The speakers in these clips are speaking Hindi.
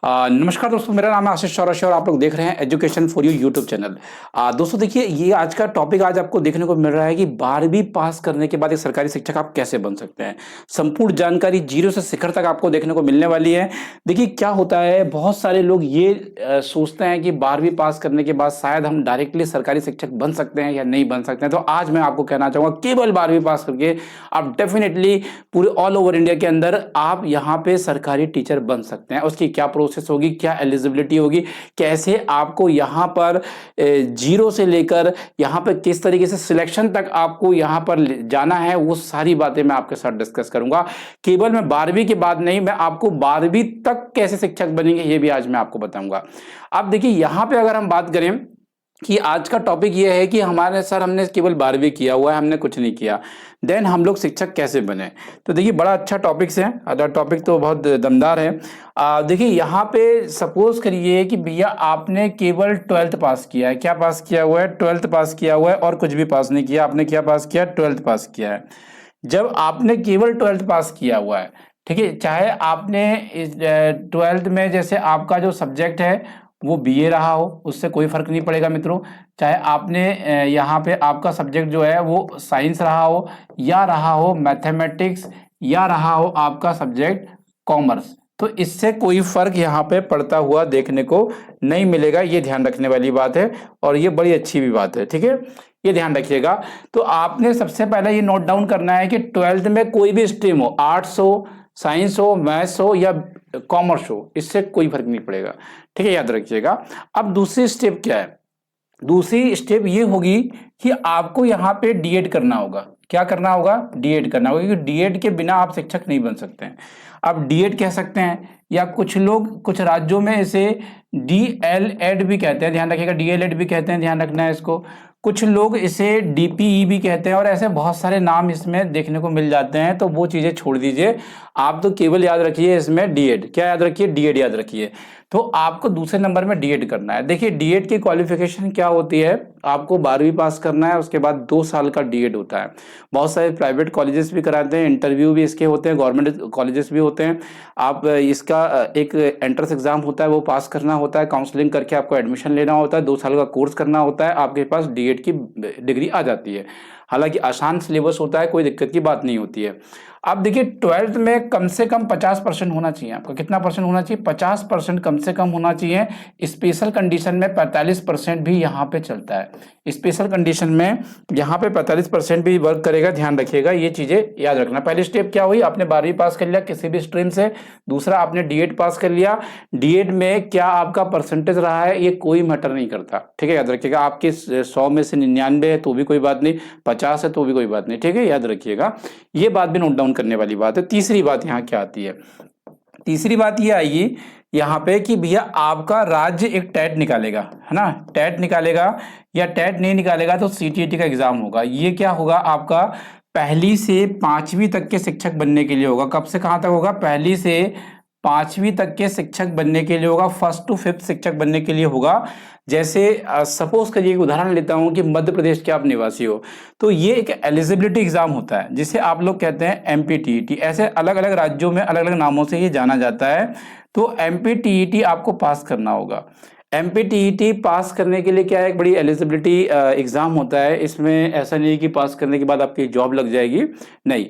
नमस्कार दोस्तों, मेरा नाम है आशीष चौरसिया और आप लोग देख रहे हैं education for you YouTube channel. दोस्तों देखिए, ये आज का टॉपिक आज आपको देखने को मिल रहा है कि 12वीं पास करने के बाद एक सरकारी शिक्षक आप कैसे बन सकते हैं। संपूर्ण जानकारी जीरो से शिखर तक आपको देखने को मिलने वाली है। देखिए क्या होता है, बहुत सारे लोग ये सोचते हैं कि 12वीं पास करने के बाद शायद हम डायरेक्टली सरकारी शिक्षक बन सकते हैं या नहीं बन सकते हैं। तो आज मैं आपको कहना चाहूँगा, केवल 12वीं पास करके आप डेफिनेटली पूरे ऑल ओवर इंडिया के अंदर आप यहाँ पे सरकारी टीचर बन सकते हैं। उसकी क्या प्रोसेस होगी, क्या एलिजिबिलिटी होगी, कैसे आपको यहाँ पर जीरो से लेकर यहाँ पर किस तरीके से सिलेक्शन तक आपको यहाँ पर जाना है, वो सारी बातें मैं आपके साथ डिस्कस करूंगा। केवल मैं 12वीं के बाद नहीं, मैं आपको 12वीं तक कैसे शिक्षक बनेंगे ये भी आज मैं आपको बताऊंगा। अब देखिए यहाँ पे अगर हम बात करें कि आज का टॉपिक ये है कि हमारे सर हमने केवल 12वीं किया हुआ है, हमने कुछ नहीं किया, देन हम लोग शिक्षक कैसे बने। तो देखिए बड़ा अच्छा टॉपिक्स है, अदर टॉपिक तो बहुत दमदार है। देखिए यहाँ पे सपोज करिए कि भैया आपने केवल 12th पास किया है। क्या पास किया हुआ है? 12th पास किया हुआ है और कुछ भी पास नहीं किया। आपने क्या पास किया? 12th पास किया है। जब आपने केवल 12th पास किया हुआ है, ठीक है, चाहे आपने 12th में जैसे आपका जो सब्जेक्ट है वो बीए रहा हो, उससे कोई फर्क नहीं पड़ेगा मित्रों। चाहे आपने यहाँ पे आपका सब्जेक्ट जो है वो साइंस रहा हो, या रहा हो मैथमेटिक्स, या रहा हो आपका सब्जेक्ट कॉमर्स, तो इससे कोई फर्क यहाँ पे पड़ता हुआ देखने को नहीं मिलेगा। ये ध्यान रखने वाली बात है और ये बड़ी अच्छी भी बात है, ठीक है, ये ध्यान रखिएगा। तो आपने सबसे पहले ये नोट डाउन करना है कि 12th में कोई भी स्ट्रीम हो, आर्ट्स हो, साइंस हो, मैथ्स हो या कॉमर्स हो, इससे कोई फर्क नहीं पड़ेगा, ठीक है, याद रखिएगा। अब दूसरी स्टेप क्या है? दूसरी स्टेप ये होगी कि आपको यहाँ पे डीएड करना होगा। क्या करना होगा? डीएड करना होगा, क्योंकि डीएड के बिना आप शिक्षक नहीं बन सकते हैं। आप डीएड कह सकते हैं, या कुछ लोग कुछ राज्यों में इसे डीएलएड भी कहते हैं, ध्यान रखिएगा, डीएलएड भी कहते हैं, ध्यान रखना है इसको। कुछ लोग इसे डीपीई भी कहते हैं और ऐसे बहुत सारे नाम इसमें देखने को मिल जाते हैं, तो वो चीजें छोड़ दीजिए। आप तो केवल याद रखिए इसमें डीएड। क्या याद रखिए? डीएड याद रखिए। तो आपको दूसरे नंबर में डीएड करना है। देखिए डीएड की क्वालिफिकेशन क्या होती है, आपको 12वीं पास करना है, उसके बाद 2 साल का डीएड होता है। बहुत सारे प्राइवेट कॉलेजेस भी कराते हैं, इंटरव्यू भी इसके होते हैं, गवर्नमेंट कॉलेजेस भी होते हैं। आप इसका एक एंट्रेंस एग्जाम होता है, वो पास करना होता है, काउंसलिंग करके आपको एडमिशन लेना होता है, 2 साल का कोर्स करना होता है, आपके पास डीएड की डिग्री आ जाती है। हालांकि आसान सिलेबस होता है, कोई दिक्कत की बात नहीं होती है। अब देखिए 12th में कम से कम 50% होना चाहिए आपका। कितना परसेंट होना चाहिए? 50% कम से कम होना चाहिए। स्पेशल कंडीशन में 45% भी यहाँ पे चलता है। स्पेशल कंडीशन में यहाँ पे 45% भी वर्क करेगा, ध्यान रखिएगा, ये चीजें याद रखना। पहली स्टेप क्या हुई? आपने 12वीं पास कर लिया किसी भी स्ट्रीम से। दूसरा, आपने डीएड पास कर लिया। डीएड में क्या आपका परसेंटेज रहा है ये कोई मैटर नहीं करता, ठीक है, याद रखिएगा। आपके 100 में से 99 है तो भी कोई बात नहीं, 50 है तो भी कोई बात नहीं, ठीक है, याद रखिएगा। ये बात भी नोट डाउन करने वाली बात है। तीसरी बात यहाँ क्या आती है? तीसरी बात ये आएगी यहाँ पे कि भैया आपका राज्य एक टेट निकालेगा, है ना, टेट निकालेगा, या टेट नहीं निकालेगा तो सीटीईटी का एग्जाम होगा। ये क्या होगा? आपका पहली से 5वीं तक के शिक्षक बनने के लिए होगा। कब से कहाँ तक होगा? पहली से 5वीं तक के शिक्षक बनने के लिए होगा, 1st to 5th शिक्षक बनने के लिए होगा। जैसे सपोज करिए, एक उदाहरण लेता हूं कि मध्य प्रदेश के आप निवासी हो, तो ये एक एलिजिबिलिटी एग्जाम होता है जिसे आप लोग कहते हैं एमपीटीईटी। ऐसे अलग अलग राज्यों में अलग अलग नामों से ये जाना जाता है। तो एमपीटीईटी आपको पास करना होगा। एमपीटीईटी पास करने के लिए क्या है, एक बड़ी एलिजिबिलिटी एग्जाम होता है। इसमें ऐसा नहीं है कि पास करने के बाद आपकी जॉब लग जाएगी, नहीं।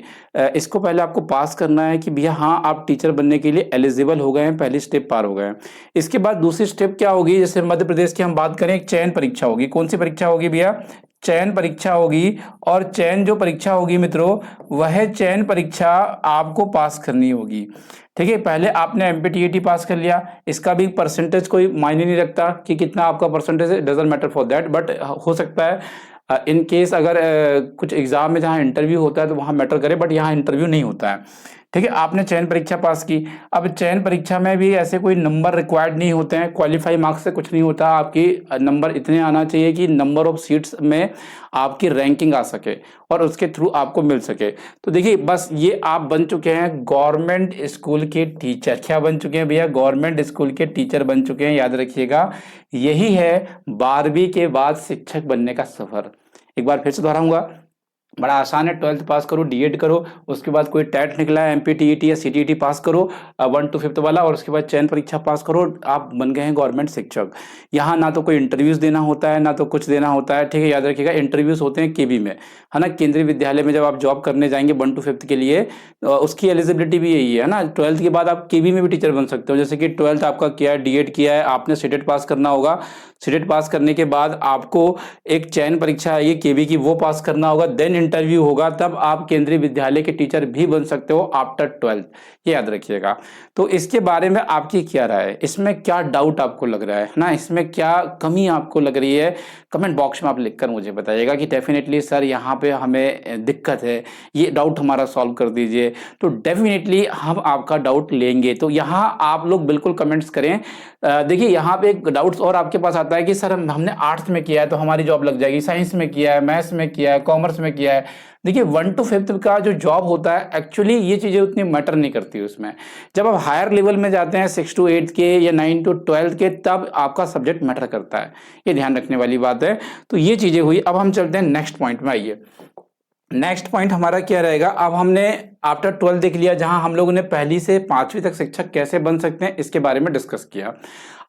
इसको पहले आपको पास करना है कि भैया हाँ आप टीचर बनने के लिए एलिजिबल हो गए हैं, पहली स्टेप पार हो गए हैं। इसके बाद दूसरी स्टेप क्या होगी? जैसे मध्य प्रदेश की हम बात करें, एक चयन परीक्षा होगी। कौन सी परीक्षा होगी भैया? चयन परीक्षा होगी। और चयन जो परीक्षा होगी मित्रों, वह चयन परीक्षा आपको पास करनी होगी, ठीक है। पहले आपने एमपीटीईटी पास कर लिया, इसका भी परसेंटेज कोई मायने नहीं रखता कि कितना आपका परसेंटेज है, doesn't matter for that, but हो सकता है इन केस अगर कुछ एग्जाम में जहाँ इंटरव्यू होता है तो वहाँ मैटर करे, बट यहाँ इंटरव्यू नहीं होता है, ठीक है। आपने चयन परीक्षा पास की। अब चयन परीक्षा में भी ऐसे कोई नंबर रिक्वायर्ड नहीं होते हैं, क्वालिफाई मार्क्स से कुछ नहीं होता। आपकी नंबर इतने आना चाहिए कि नंबर ऑफ सीट्स में आपकी रैंकिंग आ सके और उसके थ्रू आपको मिल सके। तो देखिए बस ये आप बन चुके हैं गवर्नमेंट स्कूल के टीचर। क्या बन चुके हैं भैया? गवर्नमेंट स्कूल के टीचर बन चुके हैं, याद रखिएगा। यही है 12वीं के बाद शिक्षक बनने का सफर। एक बार फिर से दोहराऊंगा, बड़ा आसान है, 12th पास करो, डीएड करो, उसके बाद कोई टेट निकला है एमपीटीईटी या सीटीईटी पास करो 1 to 5th वाला, और उसके बाद चयन परीक्षा पास करो, आप बन गए हैं गवर्नमेंट शिक्षक। यहाँ ना तो कोई इंटरव्यूज देना होता है, ना तो कुछ देना होता है, ठीक है, याद रखिएगा। इंटरव्यूज होते हैं केबी में, है ना, केंद्रीय विद्यालय में जब आप जॉब करने जाएंगे 1 to 5th के लिए, उसकी एलिजिबिलिटी भी यही है ना। 12th के बाद आप केबी में भी टीचर बन सकते हो, जैसे कि 12th आपका किया है, डीएड किया है आपने, सीटेट पास करना होगा, सीटेट पास करने के बाद आपको एक चयन परीक्षा है ये केबी की, वो पास करना होगा, देन इंटरव्यू होगा, तब आप केंद्रीय विद्यालय के टीचर भी बन सकते हो आफ्टर 12th, ये याद रखिएगा। तो इसके बारे में आपकी क्या राय है, इसमें क्या डाउट आपको लग रहा है ना, इसमें क्या कमी आपको लग रही है, कमेंट बॉक्स में आप लिखकर मुझे बताइएगा कि डेफिनेटली सर यहाँ पे हमें दिक्कत है, ये डाउट हमारा सॉल्व कर दीजिए। तो डेफिनेटली हम आपका डाउट लेंगे। तो यहाँ आप लोग बिल्कुल कमेंट्स करें। देखिए यहाँ पे एक डाउट्स और आपके पास आता है कि सर हमने आर्ट्स में किया है तो हमारी जॉब लग जाएगी, साइंस में किया है, मैथ्स में किया है, कॉमर्स में किया है। देखिए 1 to 5th का जो जॉब होता है, एक्चुअली ये चीज़ें उतनी मैटर नहीं करती उसमें। जब आप हायर लेवल में जाते हैं 6 to 8 के या 9 to 12 के, तब आपका सब्जेक्ट मैटर करता है, ये ध्यान रखने वाली बात है। तो ये चीज़ें हुई। अब हम चलते हैं नेक्स्ट पॉइंट में। आइए, नेक्स्ट पॉइंट हमारा क्या रहेगा। अब हमने आफ्टर 12 देख लिया, जहां हम लोगों ने पहली से 5वीं तक शिक्षक कैसे बन सकते हैं इसके बारे में डिस्कस किया।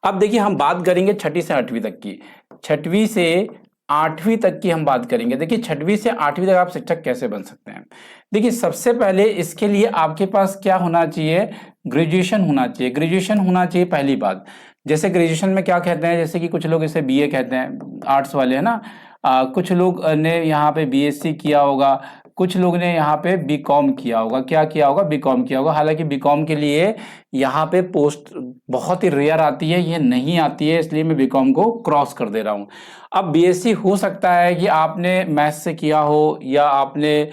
अब देखिए हम बात करेंगे 6ठी से 8वीं तक की, 6वीं से 8वीं तक की हम बात करेंगे। देखिए 6वीं से 8वीं तक आप शिक्षक कैसे बन सकते हैं। देखिए सबसे पहले इसके लिए आपके पास क्या होना चाहिए, ग्रेजुएशन होना चाहिए। ग्रेजुएशन होना चाहिए पहली बात। जैसे ग्रेजुएशन में क्या कहते हैं, जैसे कि कुछ लोग इसे बीए कहते हैं, आर्ट्स वाले, है ना। कुछ लोग ने यहाँ पे बीएससी किया होगा, कुछ लोग ने यहाँ पे बीकॉम किया होगा। क्या किया होगा, बीकॉम किया होगा। हालांकि बीकॉम के लिए यहाँ पे पोस्ट बहुत ही रेयर आती है, ये नहीं आती है, इसलिए मैं बीकॉम को क्रॉस कर दे रहा हूँ। अब बीएससी हो सकता है कि आपने मैथ्स से किया हो या आपने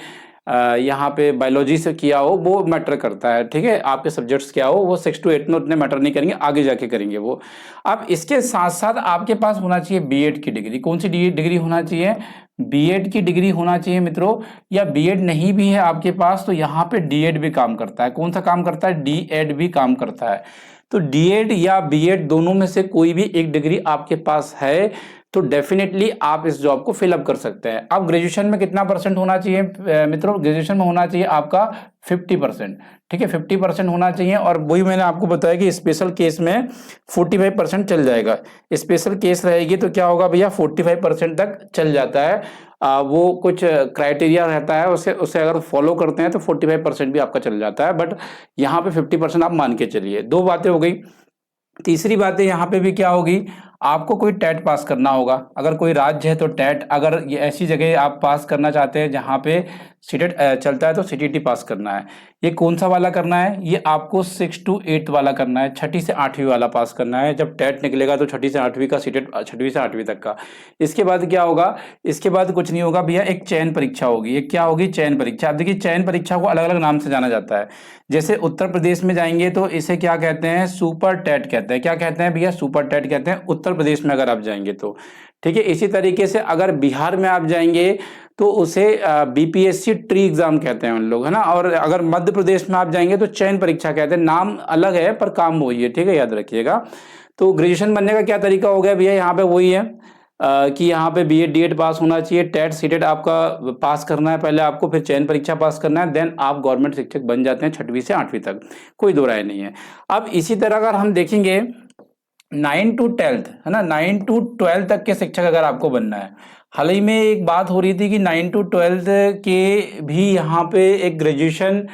यहाँ पे बायोलॉजी से किया हो, वो मैटर करता है, ठीक है। आपके सब्जेक्ट्स क्या हो, वो 6 to 8 में उतने मैटर नहीं करेंगे, आगे जाके करेंगे वो। अब इसके साथ साथ आपके पास होना चाहिए बीएड की डिग्री। कौन सी डिग्री होना चाहिए, बीएड की डिग्री होना चाहिए मित्रों। या बीएड नहीं भी है आपके पास तो यहाँ पे डीएड भी काम करता है। कौन सा काम करता है, डीएड भी काम करता है। तो डीएड या बीएड दोनों में से कोई भी एक डिग्री आपके पास है तो डेफिनेटली आप इस जॉब को फिलअप कर सकते हैं। अब ग्रेजुएशन में कितना परसेंट होना चाहिए मित्रों, ग्रेजुएशन में होना चाहिए आपका 50%, ठीक है, 50% होना चाहिए। और वही मैंने आपको बताया कि स्पेशल केस में 45% चल जाएगा। स्पेशल केस रहेगी तो क्या होगा भैया, 45% तक चल जाता है। वो कुछ क्राइटेरिया रहता है, उसे अगर फॉलो करते हैं तो 45% भी आपका चल जाता है, बट यहाँ पे 50% आप मान के चलिए। दो बातें हो गई। तीसरी बात है यहाँ पे भी क्या होगी, आपको कोई टेट पास करना होगा। अगर कोई राज्य है तो टेट, अगर ये ऐसी जगह आप पास करना चाहते हैं जहाँ पे सीटेट चलता है तो सीटीटी पास करना है। ये कौन सा वाला करना है, ये आपको 6 to 8 वाला करना है, 6ठी से 8वीं वाला पास करना है। जब टेट निकलेगा तो 6ठी से 8वीं का सीटेट, 6वीं से 8वीं तक का। इसके बाद क्या होगा, इसके बाद कुछ नहीं होगा भैया, एक चयन परीक्षा होगी। ये क्या होगी, चयन परीक्षा। अब देखिए चयन परीक्षा को अलग अलग नाम से जाना जाता है। जैसे उत्तर प्रदेश में जाएंगे तो इसे क्या कहते हैं, सुपर टेट कहते हैं। क्या कहते हैं भैया, सुपर टेट कहते हैं उत्तर प्रदेश में अगर आप जाएंगे तो, ठीक है। इसी तरीके से अगर बिहार में आप जाएंगे तो उसे बीपीएससी ट्री एग्जाम कहते हैं उन लोग, है ना। और अगर मध्य प्रदेश में आप जाएंगे तो चयन परीक्षा कहते हैं। नाम अलग है पर काम वही है, ठीक है, याद रखिएगा। तो ग्रेजुएशन बनने का क्या तरीका हो गया भैया, यहाँ पे वही है कि यहाँ पे बीएड डीएड पास होना चाहिए, टेट सीटेट आपका पास करना है पहले आपको, फिर चयन परीक्षा पास करना है, देन आप गवर्नमेंट शिक्षक बन जाते हैं 6वीं से 8वीं तक, कोई दो राय नहीं है। अब इसी तरह अगर हम देखेंगे 9 to 12, है ना, 9 to 12 तक के शिक्षक अगर आपको बनना है। हाल ही में एक बात हो रही थी कि 9 to 12 के भी यहाँ पे एक ग्रेजुएशन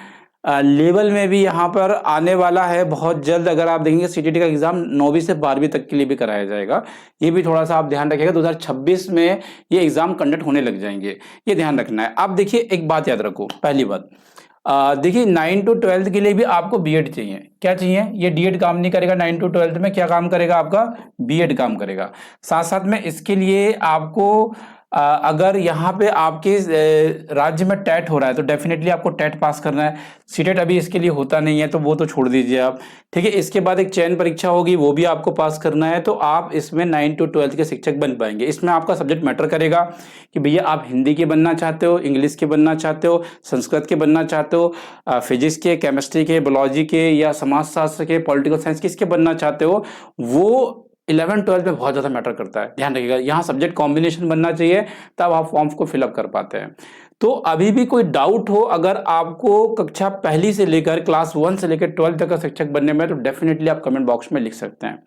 लेवल में भी यहाँ पर आने वाला है बहुत जल्द। अगर आप देखेंगे सीटीटी का एग्जाम 9वीं से 12वीं तक के लिए भी कराया जाएगा। ये भी थोड़ा सा आप ध्यान रखिएगा, 2026 में ये एग्जाम कंडक्ट होने लग जाएंगे, ये ध्यान रखना है। अब देखिए एक बात याद रखो, पहली बात देखिए 9 to 12 के लिए भी आपको बीएड चाहिए। क्या चाहिए, ये डीएड काम नहीं करेगा 9 to 12 में, क्या काम करेगा आपका, बीएड काम करेगा। साथ साथ में इसके लिए आपको अगर यहाँ पे आपके राज्य में टेट हो रहा है तो डेफिनेटली आपको टेट पास करना है। सीटेट अभी इसके लिए होता नहीं है तो वो तो छोड़ दीजिए आप, ठीक है। इसके बाद एक चयन परीक्षा होगी, वो भी आपको पास करना है, तो आप इसमें 9 to 12 के शिक्षक बन पाएंगे। इसमें आपका सब्जेक्ट मैटर करेगा कि भैया आप हिंदी के बनना चाहते हो, इंग्लिश के बनना चाहते हो, संस्कृत के बनना चाहते हो, फिजिक्स के, केमिस्ट्री के, बायोलॉजी के, या समाजशास्त्र के, पॉलिटिकल साइंस किसके बनना चाहते हो। वो 11-12 में बहुत ज़्यादा मैटर करता है, ध्यान रखिएगा। यहाँ सब्जेक्ट कॉम्बिनेशन बनना चाहिए, तब आप फॉर्म्स को फिलअप कर पाते हैं। तो अभी भी कोई डाउट हो, अगर आपको कक्षा पहली से लेकर क्लास 1 से लेकर 12 तक का शिक्षक बनने में, तो डेफिनेटली आप कमेंट बॉक्स में लिख सकते हैं।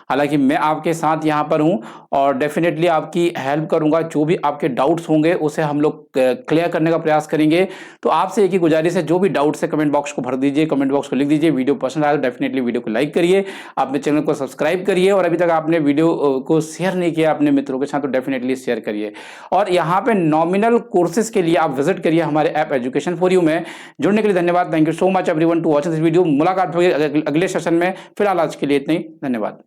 हालाँकि मैं आपके साथ यहाँ पर हूँ और डेफिनेटली आपकी हेल्प करूँगा। जो भी आपके डाउट्स होंगे उसे हम लोग क्लियर करने का प्रयास करेंगे। तो आपसे एक ही गुजारिश है, जो भी डाउट्स है कमेंट बॉक्स को भर दीजिए, कमेंट बॉक्स को लिख दीजिए। वीडियो पसंद आया तो डेफिनेटली वीडियो को लाइक करिए, अपने चैनल को सब्सक्राइब करिए और अभी तक आपने वीडियो को शेयर नहीं किया अपने मित्रों के साथ तो डेफिनेटली शेयर करिए। और यहाँ पे नॉमिनल कोर्सेज के लिए आप विजिट करिए हमारे ऐप एजुकेशन फॉर यू में। जुड़ने के लिए धन्यवाद। Thank you so much everyone to watching this video. मुलाकात होगी अगले सेशन में। फिलहाल आज के लिए इतना ही, धन्यवाद।